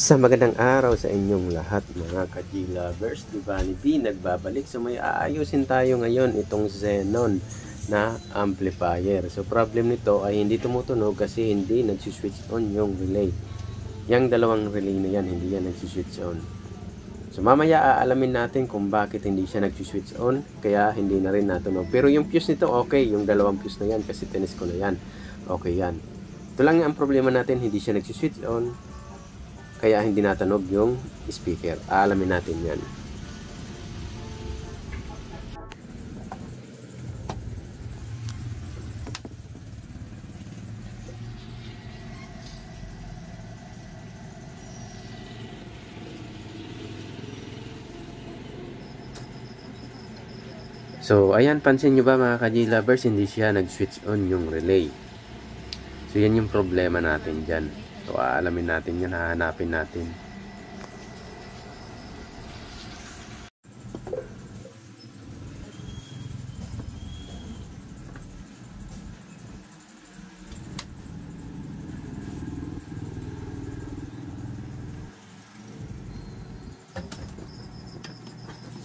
Sa magandang araw sa inyong lahat mga ka-G-Lovers, Divani B nagbabalik. So may aayusin tayo ngayon itong Xenon na amplifier. So problem nito ay hindi tumutunog kasi hindi nagsiswitch on yung relay. Yang dalawang relay na yan, hindi yan nagsiswitch on. So mamaya aalamin natin kung bakit hindi siya nagsiswitch on, kaya hindi na rin natunog. Pero yung fuse nito okay, yung dalawang fuse na yan kasi tinis ko na yan. Okay yan. Ito lang ang problema natin, hindi siya nagsiswitch on. Kaya hindi natanog yung speaker. Aalamin natin yan. So, ayan, pansin nyo ba mga ka-G-Lovers, hindi siya nag-switch on yung relay. So, yan yung problema natin dyan. So, aalamin natin yan, hahanapin natin.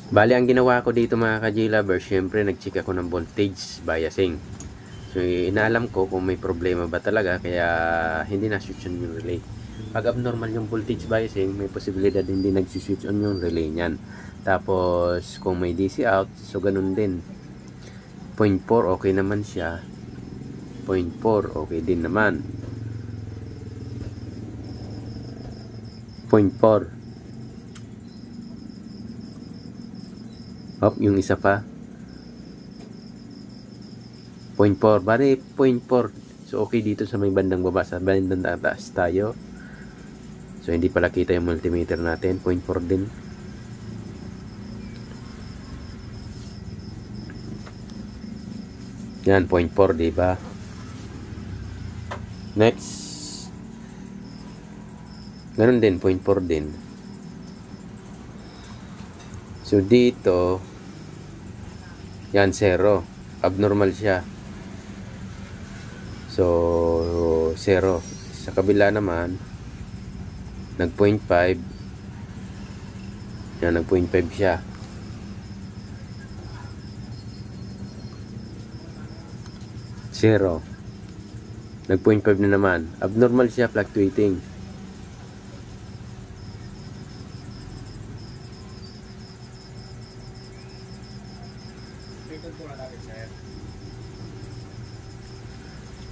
Bali, ang ginawa ko dito mga ka-G-Lovers, syempre nag-check ako ng voltage biasing. So, inaalam ko kung may problema ba talaga, kaya hindi na-switch on yung relay. Pag abnormal yung voltage biasing, may posibilidad hindi nag-switch on yung relay niyan. Tapos, kung may DC out, so ganun din. 0.4, okay naman siya. 0.4, okay din naman. 0.4. Hop, yung isa pa. 0.4. Bari, 0.4. So, okay dito sa may bandang baba. Sa bandang taas tayo. So, hindi pala kita yung multimeter natin. 0.4 din. Yan, 0.4, diba? Next. Ganun din, 0.4 din. So, dito, yan, 0. Abnormal siya. So, 0. Sa kabila naman, nag 0.5. Yan, nag 0.5 siya. Zero. Nag 0.5 na naman. Abnormal siya, fluctuating.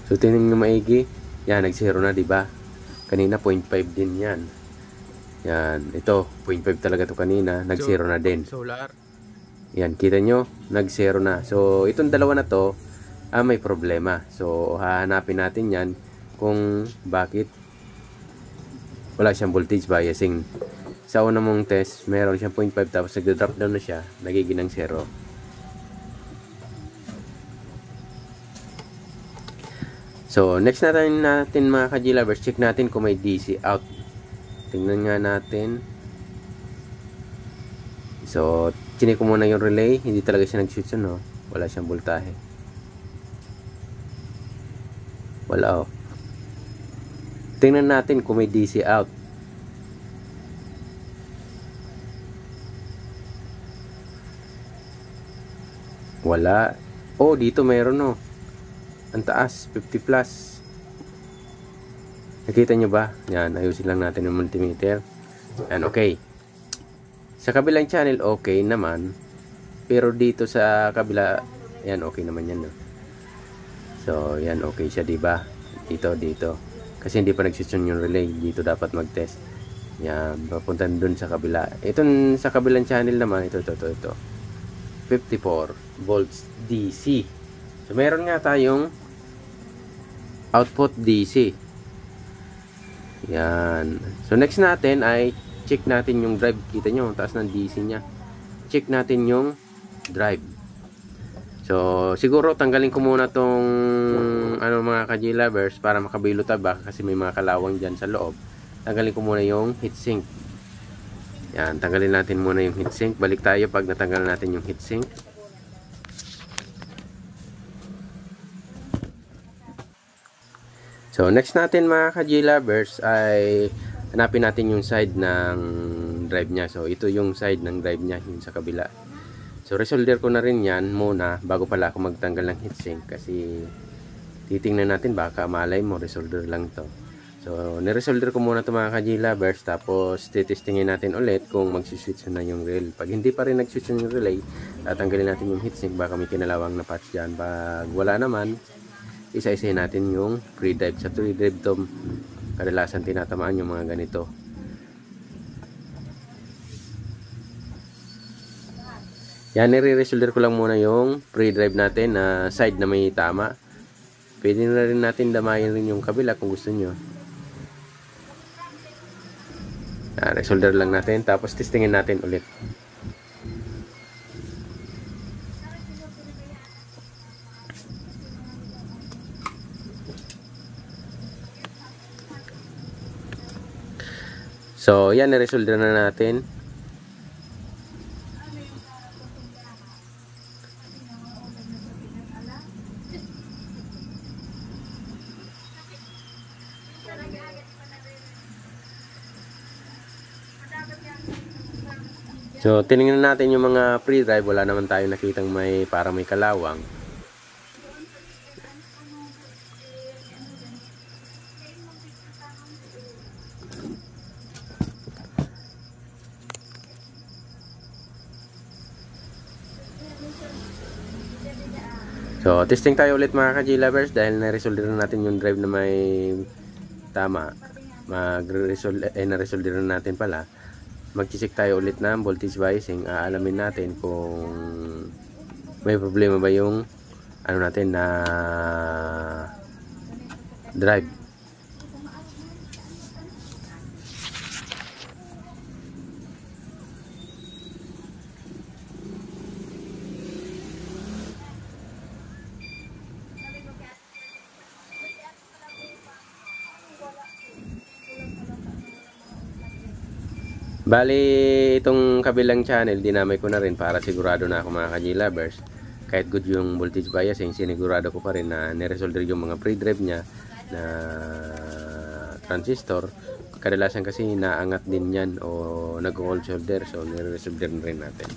So, tingnan nyo maigi. Yan, nag-0 na, diba? Kanina, 0.5 din yan. Yan, ito, 0.5 talaga to kanina. Nag-0 na din. Solar. Yan, kita nyo, nag-0 na. So, itong dalawa na to, may problema. So, hahanapin natin yan kung bakit wala siyang voltage biasing. Sa una mong test, meron siyang 0.5 tapos nag-drop down na siya, nagiging ng 0. So, next natin mga ka-G-Lovers, check natin kung may DC out. Tingnan nga natin. So, chinik ko muna yung relay. Hindi talaga siya nag-switch on, no? Wala siyang voltahe. Wala, oh. Tingnan natin kung may DC out. Wala. Oh, dito mayroon, oh. Ang taas, 50 plus. Nakita nyo ba? Yan, ayusin lang natin yung multimeter. Yan, okay. Sa kabilang channel, okay naman. Pero dito sa kabila, yan, okay naman yan, no? So, yan, okay siya, diba? Dito. Kasi hindi pa nag-switch on yung relay. Dito dapat mag-test. Yan, papunta dun sa kabila. Itong sa kabilang channel naman, ito. 54 volts DC. So, meron nga tayong output DC. Yan. So, next natin ay check natin yung drive. Kita nyo, taas ng DC niya. Check natin yung drive. So, siguro tanggalin ko muna tong mga ka-G-Lovers para makabilo tayo. Kasi may mga kalawang dyan sa loob. Tanggalin ko muna yung heatsink. Yan, tanggalin natin muna yung heatsink. Balik tayo pag natanggal natin yung heatsink. So, next natin mga ka-G-Lovers ay hanapin natin yung side ng drive niya. So ito yung side ng drive niya, yung sa kabila. So resolder ko na rin yan muna bago pala ako magtanggal ng heatsink, kasi titingnan natin, baka malay mo resolder lang to. So niresolder ko muna ito mga ka-G-Lovers, tapos titestingin natin ulit kung magsiswitch na yung relay. Pag hindi pa rin nagswitch yung relay, tatanggalin natin yung heatsink, baka may kinalawang na patch dyan. Pag wala naman, isa-isahin natin yung pre-drive. Sa pre-drive to, kadalasan tinatamaan yung mga ganito. Yan, nire-resolder ko lang muna yung pre-drive natin na side na may tama. Pwede na rin natin damayin rin yung kabila kung gusto nyo. Yan, resolder lang natin, tapos testingin natin ulit. So, yan, nire-resolder na natin. So, tinignan natin yung mga pre-drive. Wala naman tayong nakitang parang may kalawang. So, testing tayo ulit mga ka-G-Lovers, dahil na-resolder na natin yung drive na may tama. Na-resolder na natin pala. Mag-check tayo ulit ng voltage biasing. Aalamin natin kung may problema ba yung ano natin na drive. Bali, itong kabilang channel, dinamay ko na rin para sigurado na ako mga ka-G-Lovers. Kahit good yung voltage biasing, sinigurado ko pa rin na niresolder yung mga pre-drive niya na transistor. Kadalasan kasi naangat din yan o nag-cold solder, so niresolder na rin natin.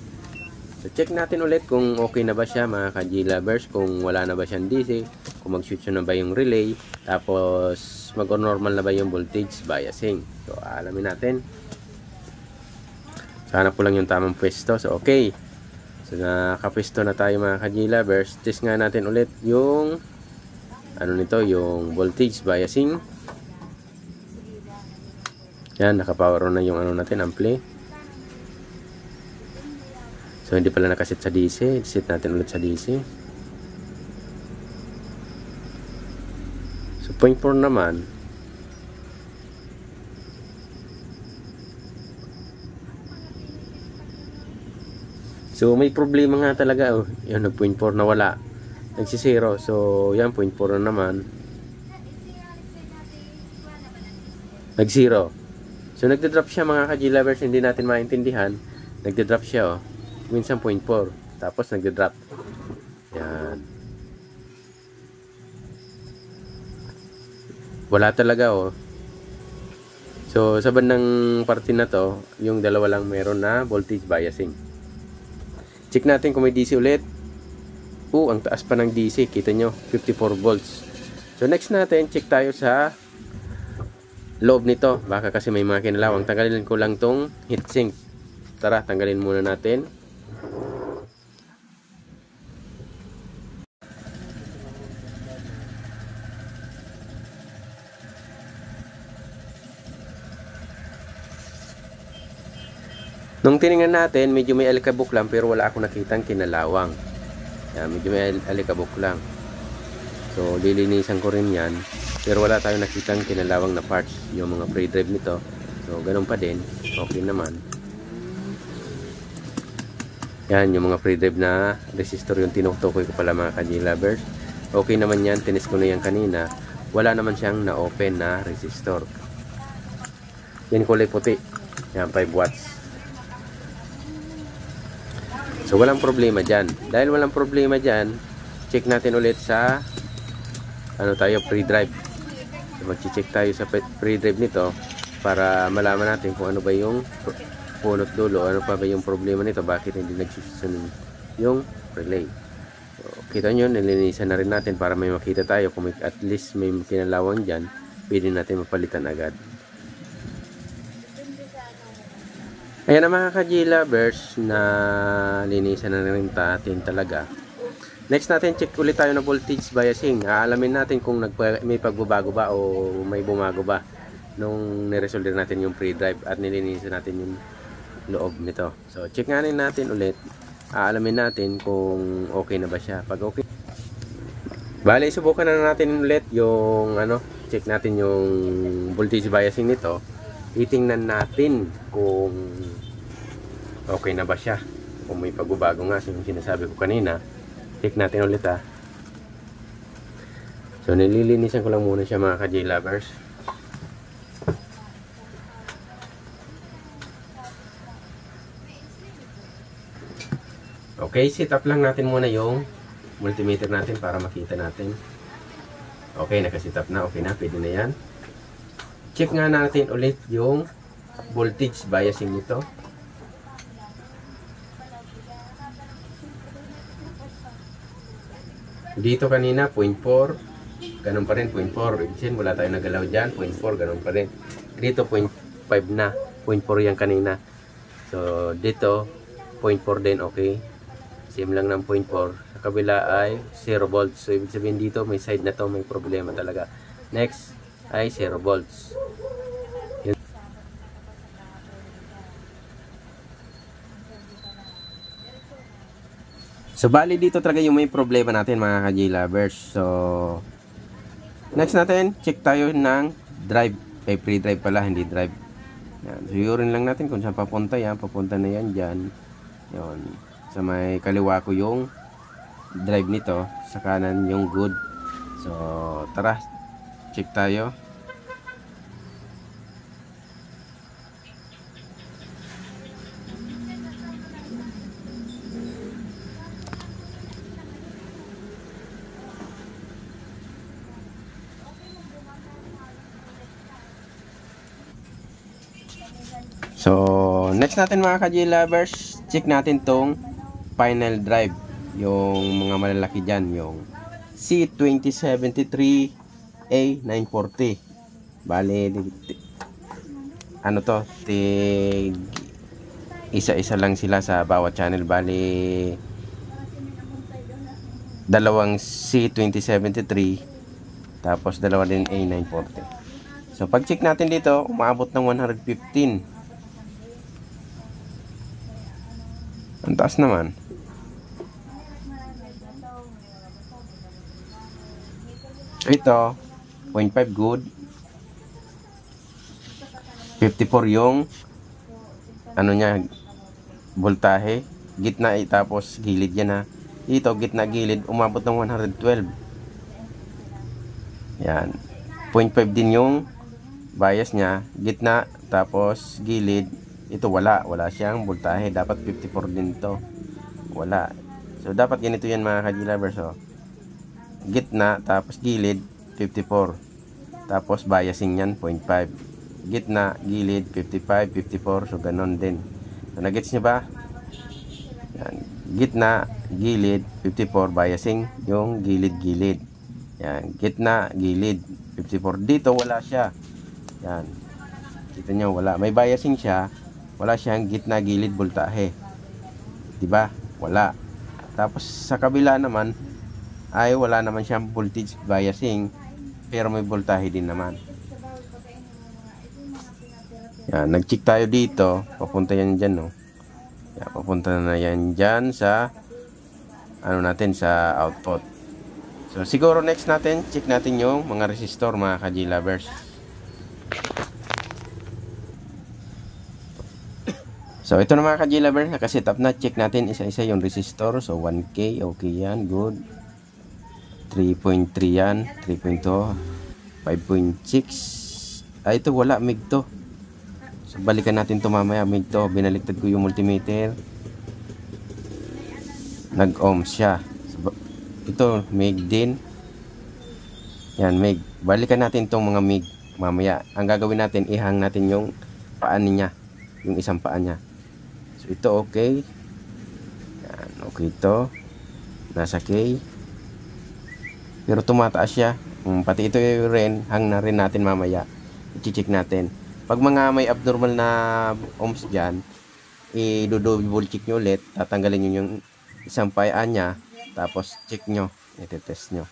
So check natin ulit kung okay na ba siya mga ka-G-Lovers, kung wala na ba siyang DC, kung mag-switch na ba yung relay, tapos mag-normal na ba yung voltage biasing. So alamin natin. Hanap ko lang yung tamang pwesto. So, okay. So, nakapwesto na tayo mga ka-G-Lovers. Test nga natin ulit yung ano nito, yung voltage biasing. Yan, nakapower on na yung ano natin, ampli. So, hindi pala nakaset sa DC. Set natin ulit sa DC. So, 0.4 naman. So may problema nga talaga, oh. Yan, nag 0.4 na wala. Nagsi-0. So yan, 0.4 na naman. Nag-0. So nagde-drop siya mga ka-G-Lovers, hindi natin maintindihan. Nagde-drop siya, oh. Minsan 0.4. Tapos nagde-drop. Yan. Wala talaga, oh. So sa bandang parte na to, yung dalawa lang meron na voltage biasing. Check natin kung may DC ulit. Ang taas pa ng DC. Kita nyo, 54 volts. So, next natin, check tayo sa loob nito. Baka kasi may mga kinalawang. Tanggalin ko lang tong heatsink. Tara, tanggalin muna natin. Nung tinignan natin, medyo may alikabok lang, pero wala akong nakitang kinalawang. Yan, medyo may alikabok lang. So, lilinisan ko rin yan. Pero wala tayong nakitang kinalawang na parts. Yung mga pre-drive nito. So, ganun pa din. Okay naman. Yan, yung mga pre-drive na resistor yung tinutukoy ko pala mga ka-G-Lovers. Okay naman yan. Tinis ko na yan kanina. Wala naman siyang na-open na resistor. Yan, kulay puti. Yan, 5 watts. So, walang problema dyan. Dahil walang problema dyan, check natin ulit sa pre-drive. So, mag-check tayo sa pre-drive nito. para malaman natin kung ano ba yung punot dulo, ano pa ba yung problema nito, bakit hindi nagsusunod yung relay. So, kita nyo, nilinisan na rin natin para may makita tayo kung at least may kinalawang dyan, pwede natin mapalitan agad. Ayan na mga ka-G-lovers, na linisan na rin natin talaga. Next natin, check ulit tayo na voltage biasing. Aalamin natin kung may pagbabago ba o may bumago ba nung niresolve natin yung pre-drive at nilinisan natin yung loob nito. So, check nga natin ulit. Aalamin natin kung okay na ba siya. Pag okay, bale, subukan na natin ulit yung check natin yung voltage biasing nito. Titingnan natin kung okay na ba siya, kung may pagbabago nga yung sinasabi ko kanina. Check natin ulit So nililinisan ko lang muna siya mga ka-J-lovers. Okay, set up lang natin muna yung multimeter natin para makita natin. Okay, nakaset up na, okay na, pwede na yan. Check nga natin ulit yung voltage biasing nito. Dito kanina 0.4, ganun pa rin 0.4. Ibig wala tayong nagalaw dyan, 0.4, ganun pa rin. Dito 0.5 na, 0.4 yan kanina. So dito 0.4 din, okay. Same lang ng 0.4. Sa kabila ay 0 volts. So ibig sabihin dito may side na to may problema talaga. Next ay 0 volts. Yun. So bali dito talaga yung may problema natin mga ka-J-lovers. So next natin, check tayo ng drive. Ay pre-drive pala, hindi drive. Yan. So yurin lang natin kung saan papunta yan. Papunta na yan dyan. Yun. Sa may kaliwa ko yung drive nito. Sa kanan yung good. So tara, check tayo. So next natin mga ka-J-lovers, check natin tong final drive, yung mga malalaki dyan, yung C2073A940. Bale to, isa-isa lang sila sa bawat channel. Bale dalawang C2073 tapos dalawa din A940. So pag check natin dito, umaabot ng 115. Ang taas naman. So ito 0.5 good, 54 yung niya voltahe, gitna tapos gilid yan dito gitna gilid umabot ng 112. Yan, 0.5 din yung bias niya, gitna tapos gilid. Ito wala siyang voltahe, dapat 54 din to, wala. So dapat ganito yan mga ka-J-lovers. So gitna tapos gilid 54, tapos biasing yan 0.5, gitna gilid 55 54. So ganon din. So nagets nyo ba? Yan, gitna gilid 54, biasing yung gilid. Yan, gitna gilid 54. Dito wala siya. Yan, kita nyo wala, may biasing siya, wala siyang gitna gilid voltahe, diba? Wala. Tapos sa kabila naman ay wala naman siyang voltage biasing, pero may voltahe din naman. Yan, nag-check tayo dito, papunta yan dyan, no? Yan, papunta na yan dyan sa natin, sa output. So siguro next natin, check natin yung mga resistor mga ka-J-lovers. So ito na mga ka-J-lovers, nakaset up na. Check natin isa-isa yung resistor. So 1K, okay yan, good. 3.3 yan, 3.2, 5.6. Ito wala, mig to. So balikan natin to mamaya, mig to. Binaliktad ko yung multimeter, nag-ohm siya. So, ito mig din. Yan, mig. Balikan natin tong mga mig. mamaya. Ang gagawin natin, ihang natin yung paan niya, yung isang paan niya. So ito okay. Yan, okay ito. Nasa K. Pero tumataas siya. Pati ito rin, hang na rin natin mamaya. I-check natin. Pag mga may abnormal na ohms dyan, i-double check nyo ulit. Tatanggalin nyo yung isang paan niya. Tapos check nyo. I-test nyo.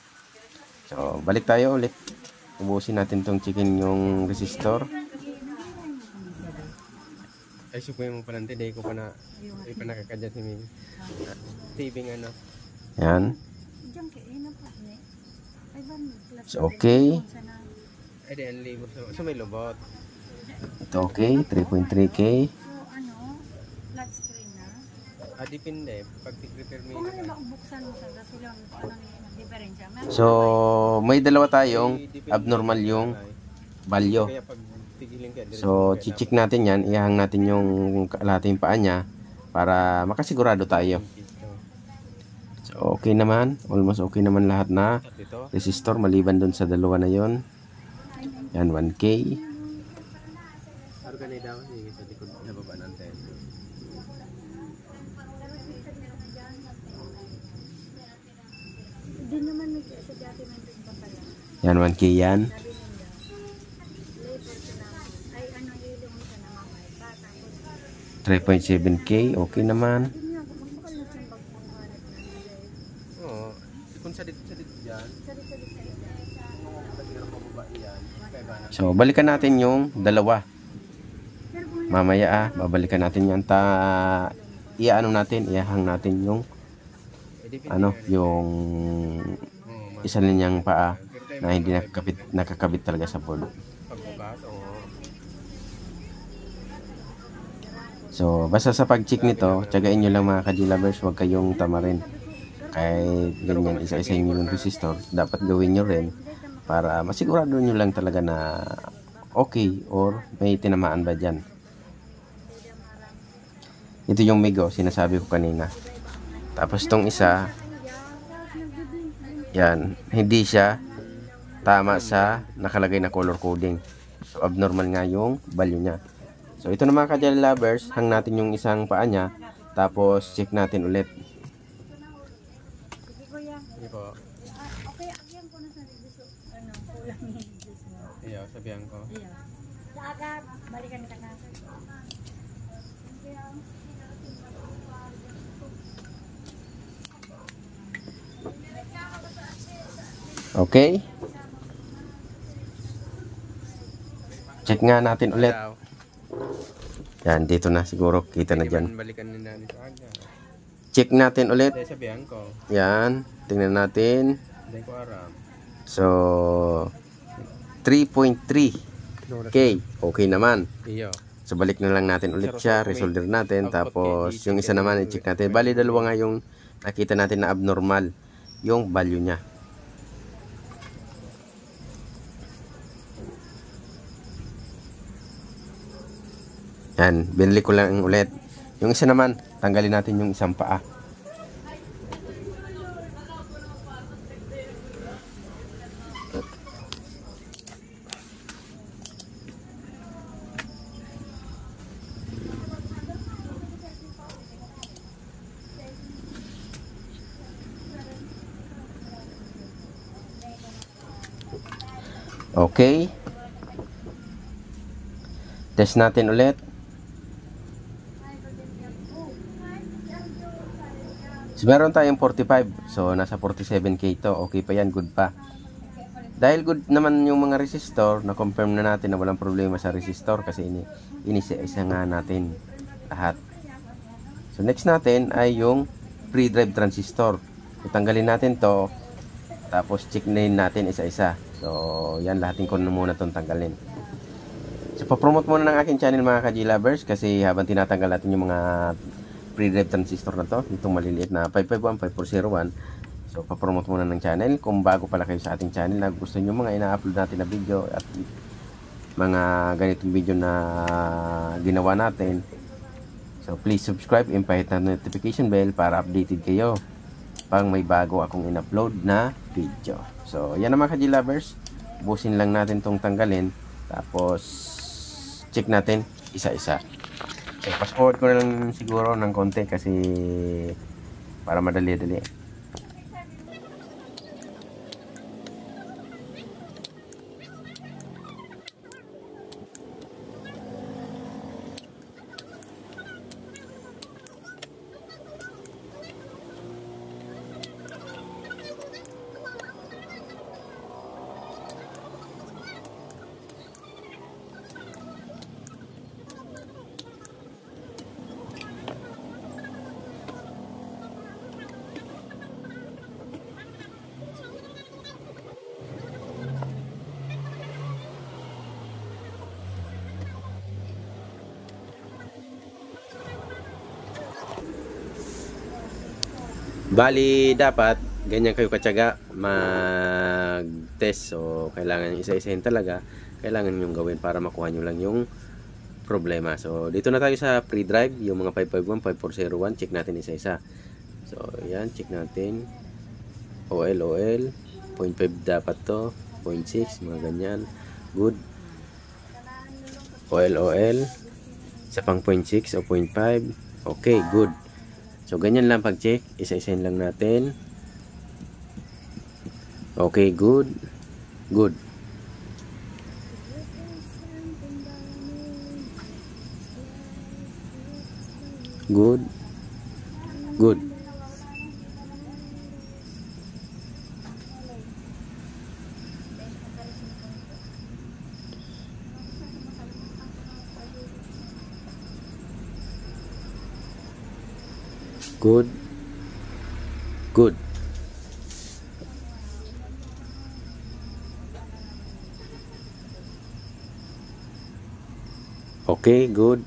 So, balik tayo ulit. Ubusin natin tong checkin yung resistor. Ay, suko yung palante. Dahil ko pa nakakadya si Mimi. TV nga no. Yan. So, okay. Ay, di, ang libo. So, may lubot. Ito okay. 3.3K. Flat screen na. Depende. Pag i-prepare mo kung ano buksan mo sa gas, wala ang diferensya. So, may dalawa tayong abnormal yung value. So, chichik natin yan. Ihang natin yung kalahating paa niya para makasigurado tayo. So, okay naman. Almost okay naman lahat na resistor maliban dun sa dalawa na yon. Yan, 1K. Yan, 1K yan. 3.7K, okay naman. Oo, kung sa dito dyan. So, balikan natin yung dalawa. Mamaya babalikan natin yan. Iano natin, ihang natin yung yung isa niyang paa na hindi nakakabit talaga sa board. So, basta sa pag-check nito, tiyagain nyo lang mga ka-G-lovers, huwag kayong tamarin. Kahit ganyan, isa-isa yung resistor, dapat gawin nyo rin para masigurado nyo lang talaga na okay or may tinamaan ba dyan. Ito yung migo, sinasabi ko kanina. Tapos tong isa, yan, hindi siya tama sa nakalagay na color coding. So, abnormal nga yung value niya. So, ito na mga ka-G lovers, hang natin yung isang paa niya, tapos check natin ulit. Sige po. Okay, agyan ko na sa gusto, kulang yung juice mo. Iyo, sabihan ko. Iyo. Sa agad, balikan ka na. Okay. Check nga natin ulit. Yan, dito na siguro. Kita na dyan. Check natin ulit. Yan, tingnan natin. So, 3.3K. Okay naman. So, balik na lang natin ulit siya. Resolder natin. Tapos, yung isa naman, i-check natin. Bali, dalawa nga yung nakita natin na abnormal. Yung value niya. Yan, binili ko lang ulit. Yung isa naman, tanggalin natin yung isang paa. Okay. Test natin ulit. So, meron tayong 45. So, nasa 47K to. Okay pa yan. Good pa. Dahil good naman yung mga resistor, na-confirm na natin na walang problema sa resistor kasi inisa nga natin lahat. So, next natin ay yung pre-drive transistor. Itanggalin natin to. Tapos, check natin isa-isa. So, yan. Lahatin ko na muna itong tanggalin. So, papromote muna ng aking channel mga ka-G lovers kasi habang tinatanggal natin yung mga pre-drive transistor na to, itong maliliit na 551, 5401. So, papromote muna ng channel. Kung bago pala kayo sa ating channel na gusto nyo mga ina-upload natin na video at mga ganitong video na ginawa natin, so please subscribe and pahit na notification bell para updated kayo pag may bago akong in-upload na video. So, yan na mga ka-G lovers. Busin lang natin tong tanggalin Tapos check natin isa-isa. So, fast forward ko na lang siguro ng konti kasi para madali-dali. Bali, dapat ganyan kayo katyaga mag-test. So, kailangan isa-isahin talaga. Kailangan nyo gawin para makuha nyo lang yung problema. So, dito na tayo sa pre-drive. Yung mga 551, 5401. Check natin isa-isa. So, yan. Check natin. OL. 0.5 dapat to. 0.6. Mga ganyan. Good. OL. Isa pang 0.6 o 0.5. Okay, good. So, ganyan lang pag-check. Isa-isahin lang natin. Okay, good. Good. Good. Good. Good. Good. Okay, good.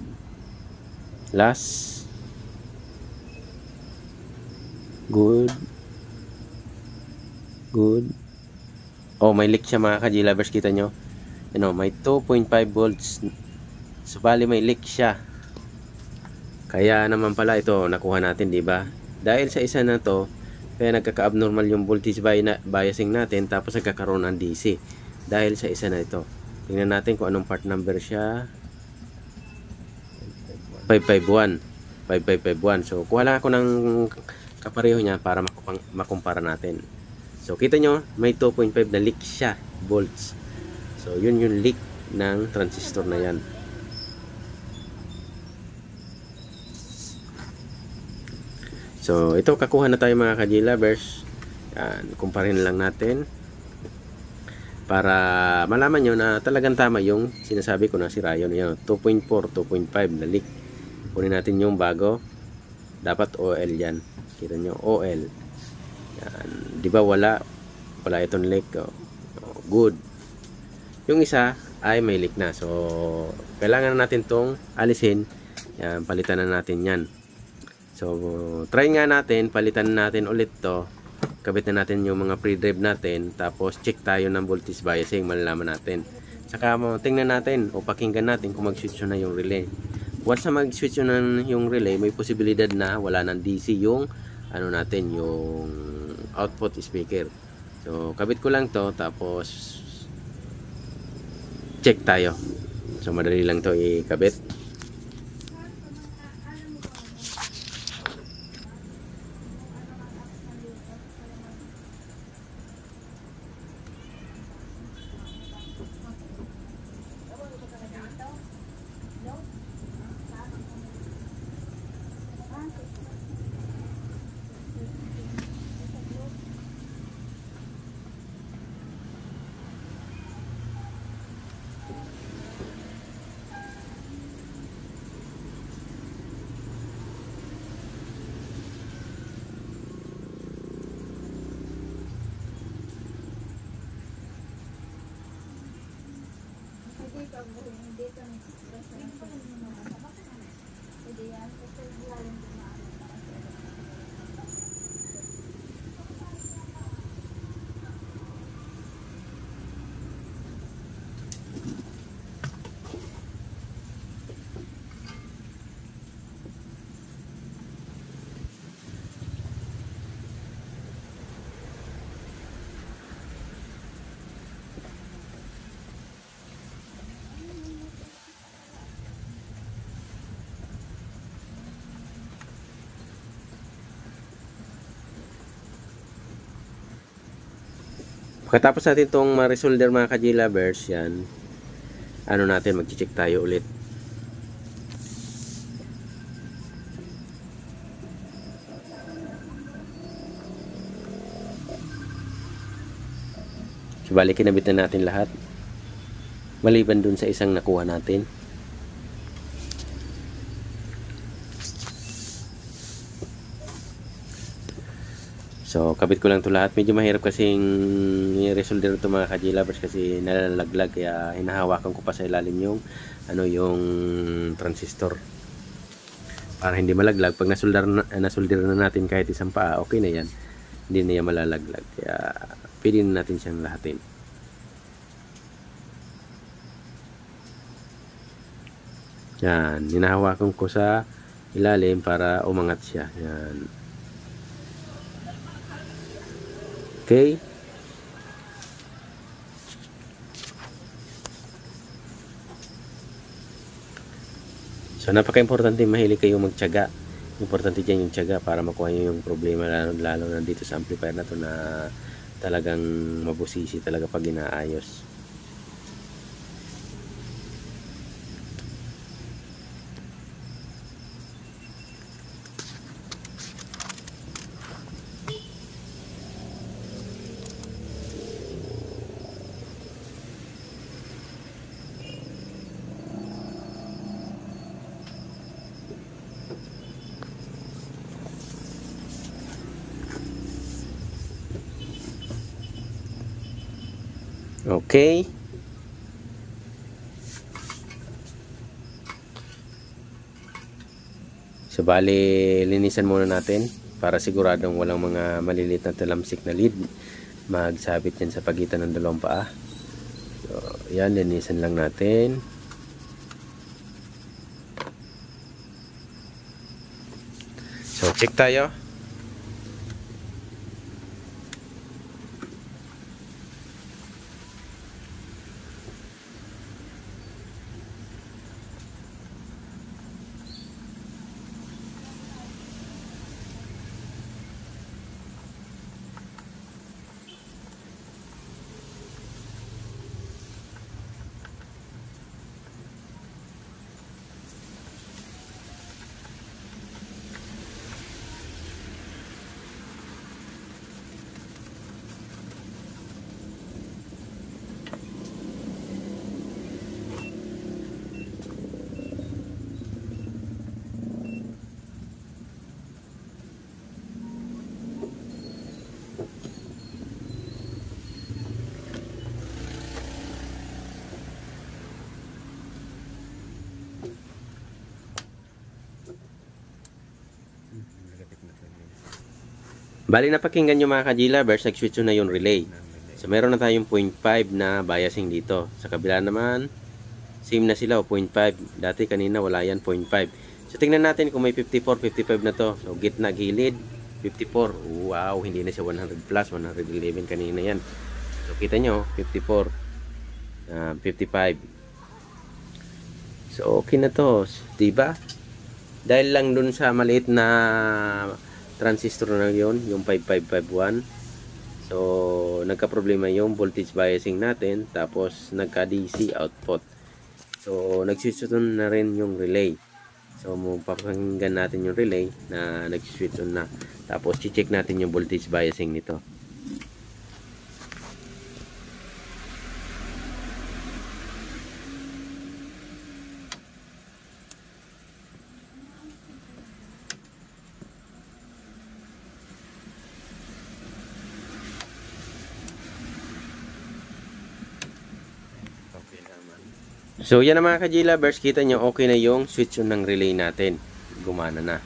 Last. Good. Good. Oh, may leak siya mga ka-G-lovers. Kita nyo? May 2.5 volts. So, bali may leak siya. Kaya naman pala ito nakuha natin, di ba? Dahil sa isa na to, kaya nagkaka-abnormal yung voltage biasing natin, tapos nagkakaroon ng DC. Dahil sa isa na ito. Tingnan natin kung anong part number siya. 551. 5551. So, kuha lang ako ng kapareho niya para makumpara natin. So, kita nyo, may 2.5 na leak siya, volts. So, yun yung leak ng transistor na yan. So, ito kakuha na tayo mga ka-G-lovers. Yan, kumparin lang natin para malaman nyo na talagang tama yung sinasabi ko na si Rayon. 2.4, 2.5 na leak. Kunin natin yung bago. Dapat OL yan. Kita nyo, OL. Yan. Di ba wala itong leak. Good. Yung isa ay may leak na. So, kailangan natin tong alisin. Yan, palitan na natin yan. So, try nga natin, palitan natin ulit to. Kabit na natin yung mga pre-drive natin. Tapos, check tayo ng voltage biasing. Malalaman natin. Saka, tingnan natin o pakinggan natin kung mag-switch na yung relay. Once na mag-switch na yung relay, may posibilidad na wala ng DC yung yung output speaker. So, kabit ko lang to. Tapos, check tayo. So, madali lang to ikabit. Pagkatapos natin itong ma-resolder mga ka-G-Lovers, yan, ano natin, mag-check tayo ulit. So, bali, kinabit na natin lahat. Maliban dun sa isang nakuha natin. So, kabit ko lang ito lahat. Medyo mahirap kasing i-resolder ito mga ka-G-Lovers kasi nalalaglag. Kaya hinahawakan ko pa sa ilalim yung, yung transistor. Para hindi malaglag. Pag nasolder na natin kahit isang paa, okay na yan. Hindi na yan malalaglag. Kaya pwede na natin siyang lahatin. Yan. Hinahawakan ko sa ilalim para umangat siya. Yan. Okay. So, napaka-importante mahilig kayong magtiyaga. Importante dyan yung tiyaga para makuha nyo yung problema, lalo na dito sa amplifier na to na talagang mabusisi talaga pag inaayos. Okay. So, bali, linisan muna natin para siguradong walang mga maliliit na talamsik na lead magsabit yan sa pagitan ng dalawang paa. So, yan, linisan lang natin. So, check tayo. Bali, napakinggan nyo mga ka-G-Lovers, nag-switch na yung relay. So, meron na tayong 0.5 na biasing dito. Sa kabila naman, same na sila, 0.5. Dati kanina wala yan, 0.5. So, tingnan natin kung may 54, 55 na to. So, gitna, gilid, 54. Wow, hindi na siya 100 plus, 111 kanina yan. So, kita nyo, 54, 55. So, okay na to. Diba? Dahil lang dun sa maliit na transistor na yon, yung 5551. So, nagka-problema yung voltage biasing natin, tapos nagka-DC output. So, nag-switch on na rin yung relay. So, papakinggan natin yung relay na nag-switch on na. Tapos, check natin yung voltage biasing nito. So, yan na mga ka-G-Lovers, kita nyo okay na yung switch on ng relay natin. Gumana na.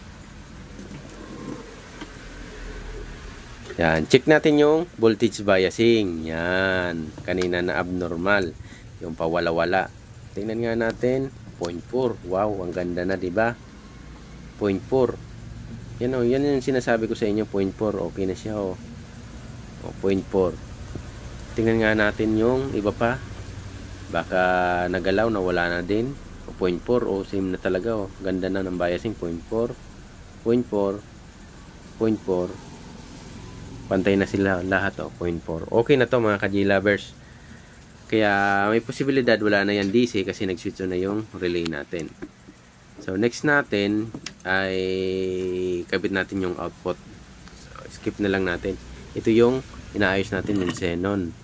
Yan, check natin yung voltage biasing. Yan, kanina na abnormal. Yung pawala-wala. Tingnan nga natin, 0.4. Wow, ang ganda na, diba? 0.4. Yan o, yan yung sinasabi ko sa inyo, 0.4. Okay na siya o. 0.4. Tingnan nga natin yung iba pa. Baka nagalaw na wala na din. 0.4 o same na talaga o. Ganda na ng biasing. 0.4, 0.4, 0.4, Pantay na sila lahat, 0.4. Okay na to mga ka-G-Lovers. Kaya may posibilidad wala na yan DC kasi nag-switch on na yung relay natin. So next natin ay kabit natin yung output. So, skip na lang natin. Ito yung inaayos natin yung xenon.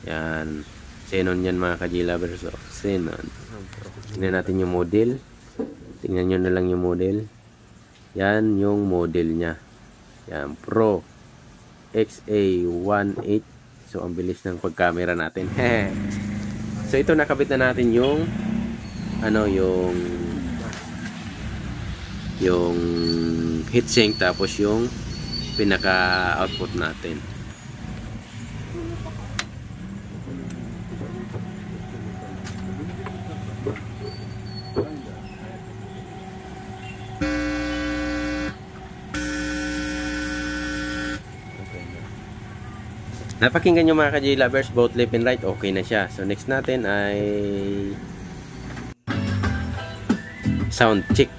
Yan. Xenon yan mga ka-G-Lovers. So, xenon. Tingnan natin yung model. Tingnan nyo na lang yung model. Yan yung model nya. Yan. Pro XA18. So, ang bilis ng pag-camera natin. So, ito nakabit na natin yung yung heatsink tapos yung pinaka-output natin. Napakinggan nyo mga ka-G-Lovers, both left and right, okay na siya. So next natin ay sound check.